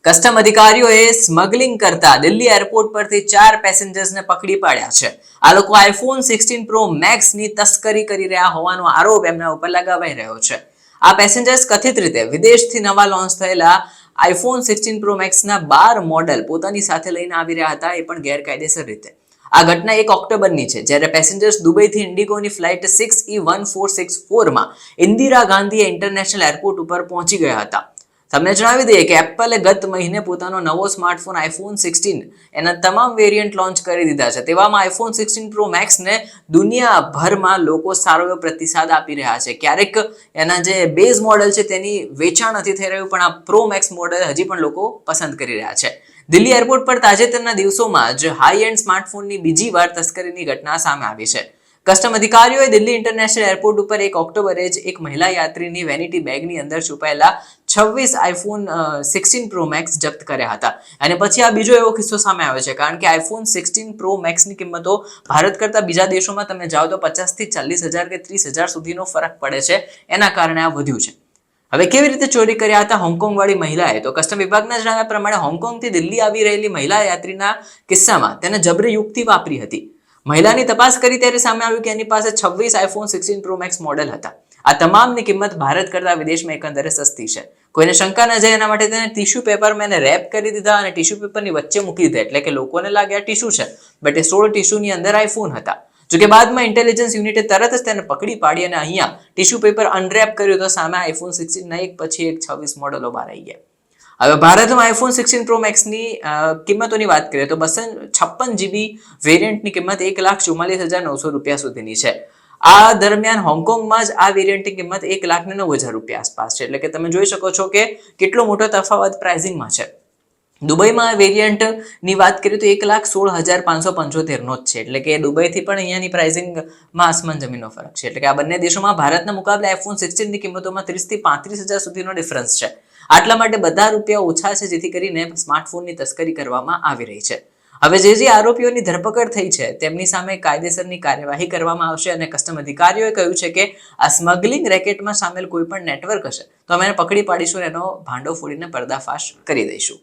Custom અધિકારીઓએ smuggling કરતા Delhi airport પરથી 4 પેસેન્જર્સને પકડી પાડ્યા છે. આ લોકો આઈફોન 16 પ્રો મેક્સ ની તસ્કરી કરી રહ્યા હોવાનો આરોપ એમના ઉપર લગાવાઈ રહ્યો છે. આ પેસેન્જર્સ કથિત રીતે વિદેશથી નવા લોન્ચ થયેલા આઈફોન 16 પ્રો મેક્સ ના 12 મોડેલ પોતાની સાથે લઈને આવી રહ્યા હતા, એ પણ ગેરકાયદેસર રીતે. આ ઘટના 1 ઓક્ટોબરની છે, જ્યારે પેસેન્જર્સ દુબઈથી ઇન્ડિગોની ફ્લાઇટ 6E1464 માં ઇન્દિરા ગાંધી ઇન્ટરનેશનલ એરપોર્ટ ઉપર પહોંચી ગયા હતા. તમને જણાવી દઈએ કે એપલે ગત મહિને પોતાનો નવો સ્માર્ટફોન આઈફોન 16 એના તમામ વેરિયન્ટ લોન્ચ કરી દીધા છે. તેવામાં આઈફોન 16 પ્રો મેક્સ ને દુનિયાભરમાં લોકો સારો એવો પ્રતિસાદ આપી રહ્યા છે. ક્યારેક એના જે બેઝ મોડેલ છે તેની વેચાણ નથી થઈ રહ્યું, પણ આ પ્રો મેક્સ મોડેલ હજી પણ લોકો પસંદ કરી રહ્યા છે. દિલ્હી એરપોર્ટ પર તાજેતરના દિવસોમાં જ હાઈ એન્ડ સ્માર્ટફોનની બીજી વાર તસ્કરીની ઘટના સામે આવી છે. કસ્ટમ અધિકારીઓએ દિલ્હી ઇન્ટરનેશનલ એરપોર્ટ ઉપર 1 ઓક્ટોબરે જ એક મહિલા યાત્રીની વેનિટી બેગની અંદર છુપાયેલા 26 આઈફોન 16 પ્રો મેક્સ જપ્ત કર્યા હતા. અને પછી આ બીજો એવો કિસ્સો સામે આવ્યો છે, કારણ કે આઈફોન 16 પ્રો મેક્સની કિંમતો ભારત કરતા બીજા દેશોમાં તમે જાઓ તો 50 થી 40,000 કે 30,000 સુધીનો ફરક પડે છે. એના કારણે આ વધ્યું છે. હવે કેવી રીતે ચોરી કર્યા હતા હોંગકોંગ વાળી મહિલાએ? તો કસ્ટમ વિભાગના જણાવ્યા પ્રમાણે હોંગકોંગથી દિલ્હી આવી રહેલી મહિલા યાત્રીના કિસ્સામાં તેને જબરી યુક્તિ વાપરી હતી. મહિલાની તપાસ કરી ત્યારે સામે આવ્યું કે એની પાસે 26 આઈફોન 16 પ્રો મેક્સ મોડેલ હતા. આ તમામની કિંમત ભારત કરતા વિદેશમાં એકંદરે સસ્તી છે. કોઈને શંકા ન જાય એના માટે તેને ટીશ્યુ પેપરમાં એને રેપ કરી દીધા અને ટીશ્યુ પેપરની વચ્ચે મૂકી દીધા, એટલે કે લોકોને લાગે આ ટીશ્યુ છે, બટ એ 16 ટીશ્યુની અંદર આઈફોન હતા. જોકે બાદમાં ઇન્ટેલિજન્સ યુનિટે તરત જ તેને પકડી પાડી અને અહીંયા ટીશ્યુ પેપર અનરેપ કર્યું તો સામે આઈફોન 16 ના એક પછી એક 26 મોડેલો બહાર આવી ગયા. હવે ભારતમાં આઈફોન 16 પ્રો મેક્સની કિંમતોની વાત કરીએ તો 256 GB વેરિયન્ટની કિંમત ₹1,44,900 સુધીની છે. આ દરમિયાન હોંગકોંગમાં જ આ વેરિયન્ટની કિંમત ₹1,09,000 આસપાસ છે. એટલે કે તમે જોઈ શકો છો કે કેટલો મોટો તફાવત પ્રાઇસિંગમાં છે. દુબઈમાં આ વેરિયન્ટની વાત કરીએ તો 1,16,575 નો જ છે. એટલે કે દુબઈથી પણ અહીંયાની પ્રાઇસિંગમાં આસમાન જમીનનો ફરક છે. એટલે કે આ બંને દેશોમાં ભારતના મુકાબલે આઈફોન 16 ની કિંમતોમાં 30 થી 35,000 સુધીનો ડિફરન્સ છે. આટલા માટે બધા રૂપિયા ઓછા છે, જેથી કરીને સ્માર્ટફોનની તસ્કરી કરવામાં આવી રહી છે. હવે જે આરોપીઓની ધરપકડ થઈ છે તેમની સામે કાયદેસરની કાર્યવાહી કરવામાં આવશે અને કસ્ટમ અધિકારીઓએ કહ્યું છે કે આ સ્મગલિંગ રેકેટમાં સામેલ કોઈ પણ નેટવર્ક હશે તો અમે એને પકડી પાડીશું અને એનો ભાંડો ફોડીને પર્દાફાશ કરી દઈશું.